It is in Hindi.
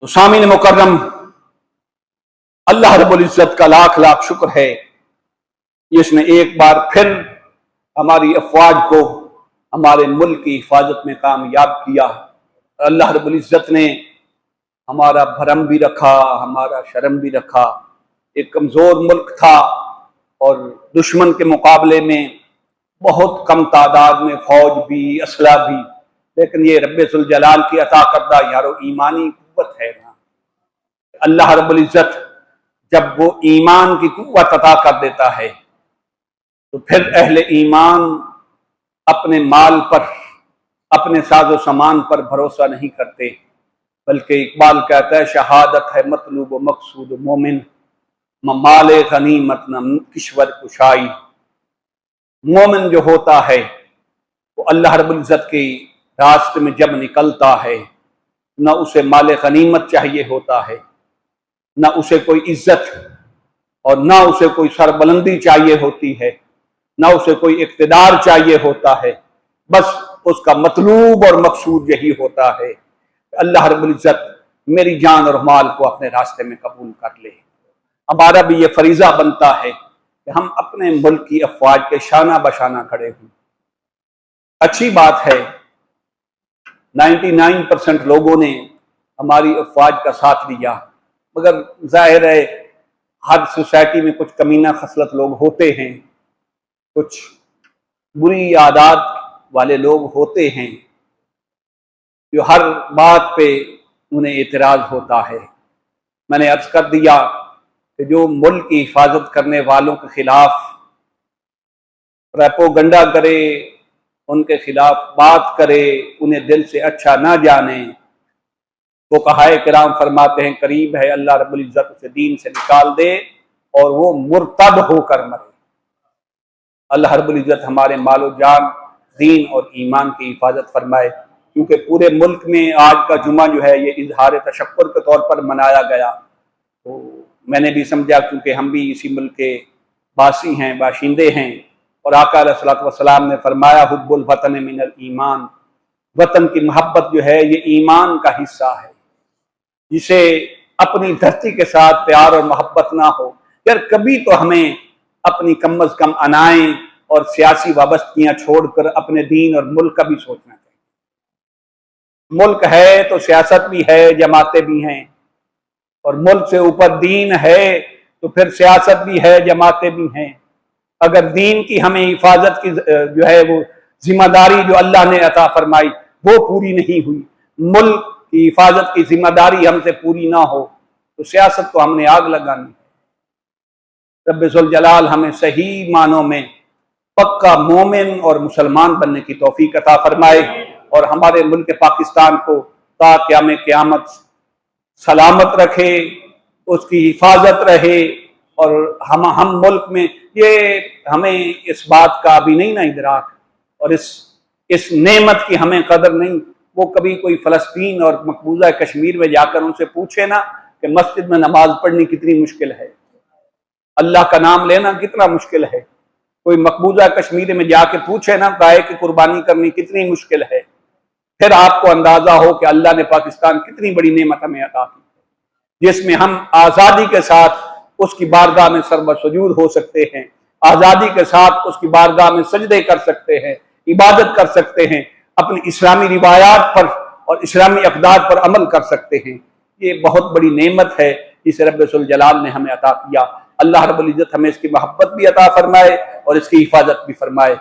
तो सामीन मुकर्रम, अल्लाह रब्बुल इज्जत का लाख लाख शुक्र है इसने एक बार फिर हमारी अफवाज को हमारे मुल्क की हिफाजत में कामयाब किया। अल्लाह रब्बुल इज्जत ने हमारा भरम भी रखा, हमारा शर्म भी रखा। एक कमजोर मुल्क था और दुश्मन के मुकाबले में बहुत कम तादाद में फौज भी, असला भी, लेकिन ये रब्बे जुल जलाल की अता करदा यारो ईमानी कुव्वत है ना। अल्लाह रब्बुल इज्जत जब वो ईमान की कुव्वत अता कर देता है तो फिर अहले ईमान अपने माल पर, अपने साजो सामान पर भरोसा नहीं करते, बल्कि इकबाल कहता है शहादत है मतलूब मकसूद मोमिन, माले गनीमत न किश्वर कुशाई। मोमिन जो होता है वो अल्लाह रब्बुल इज्जत के रास्ते में जब निकलता है, न उसे माले गनीमत चाहिए होता है, न उसे कोई इज्जत और न उसे कोई सरबुलंदी चाहिए होती है, न उसे कोई इक्तदार चाहिए होता है। बस उसका मतलूब और मकसूद यही होता है कि अल्लाह रब्बुल इज्जत मेरी जान और माल को अपने रास्ते में कबूल कर ले। हमारा भी ये फरीजा बनता है कि हम अपने मुल्क की अफवाज के शाना बशाना खड़े हों। अच्छी बात है 99% लोगों ने हमारी अफवाज का साथ दिया, मगर जाहिर है हर सोसाइटी में कुछ कमीना खसलत लोग होते हैं, कुछ बुरी आदत वाले लोग होते हैं जो हर बात पे उन्हें एतराज होता है। मैंने अर्ज कर दिया कि जो मुल्क की हिफाजत करने वालों के खिलाफ प्रोपेगेंडा करे, उनके खिलाफ बात करे, उन्हें दिल से अच्छा ना जाने, वो कहाए किराम फरमाते हैं करीब है अल्लाह रब्बुल इज्जत उसे दीन से निकाल दे और वो मुर्तद होकर मरे। अल्लाह रब्बुल इज्जत हमारे मालो जान, दीन और ईमान की हिफाजत फरमाए, क्योंकि पूरे मुल्क में आज का जुमा जो है ये इजहार तशक्कुर के तौर पर मनाया गया। तो मैंने भी समझा क्योंकि हम भी इसी मुल्क के बासी हैं, बाशिंदे हैं, और आका अलैहिस्सलातु वस्सलाम ने फरमाया हुब्बुल वतन मिनल ईमान, वतन की मोहब्बत जो है ये ईमान का हिस्सा है। जिसे अपनी धरती के साथ प्यार और मोहब्बत ना हो, यार कभी तो हमें अपनी कम अज कम अनाएं और सियासी वाबस्तगियां छोड़कर अपने दीन और मुल्क का भी सोचना चाहिए। मुल्क है तो सियासत भी है, जमातें भी हैं, और मुल्क से ऊपर दीन है तो फिर सियासत भी है, जमातें भी हैं। अगर दीन की हमें हिफाजत की जो है वो जिम्मेदारी जो अल्लाह ने अता फरमाई वो पूरी नहीं हुई, मुल्क की हिफाजत की जिम्मेदारी हमसे पूरी ना हो, तो सियासत को हमने आग लगानी। रब्बे जुल जलाल हमें सही मानों में पक्का मोमिन और मुसलमान बनने की तौफीक अता फरमाए और हमारे मुल्क पाकिस्तान को ता क़याम क़यामत सलामत रखे, उसकी हिफाजत रहे। और हम मुल्क में ये हमें इस बात का अभी नहीं ना इदराक, और इस नेमत की हमें कदर नहीं। वो कभी कोई फ़लस्तीन और मकबूजा कश्मीर में जाकर उनसे पूछे ना कि मस्जिद में नमाज पढ़नी कितनी मुश्किल है, अल्लाह का नाम लेना कितना मुश्किल है। कोई मकबूजा कश्मीर में जाके पूछे ना गाय की कुर्बानी करनी कितनी मुश्किल है, फिर आपको अंदाजा हो कि अल्लाह ने पाकिस्तान कितनी बड़ी नेमत हमें अता की, जिसमें हम आज़ादी के साथ उसकी बारगाह में सरबसजूद हो सकते हैं, आज़ादी के साथ उसकी बारगाह में सजदे कर सकते हैं, इबादत कर सकते हैं, अपनी इस्लामी रिवायात पर और इस्लामी अक़दार पर अमल कर सकते हैं। ये बहुत बड़ी नेमत है जिसे रब्बे जुल जलाल ने हमें अता किया। अल्लाह रब्बुल इज्जत हमें इसकी मोहब्बत भी अता फरमाए और इसकी हिफाजत भी फरमाए।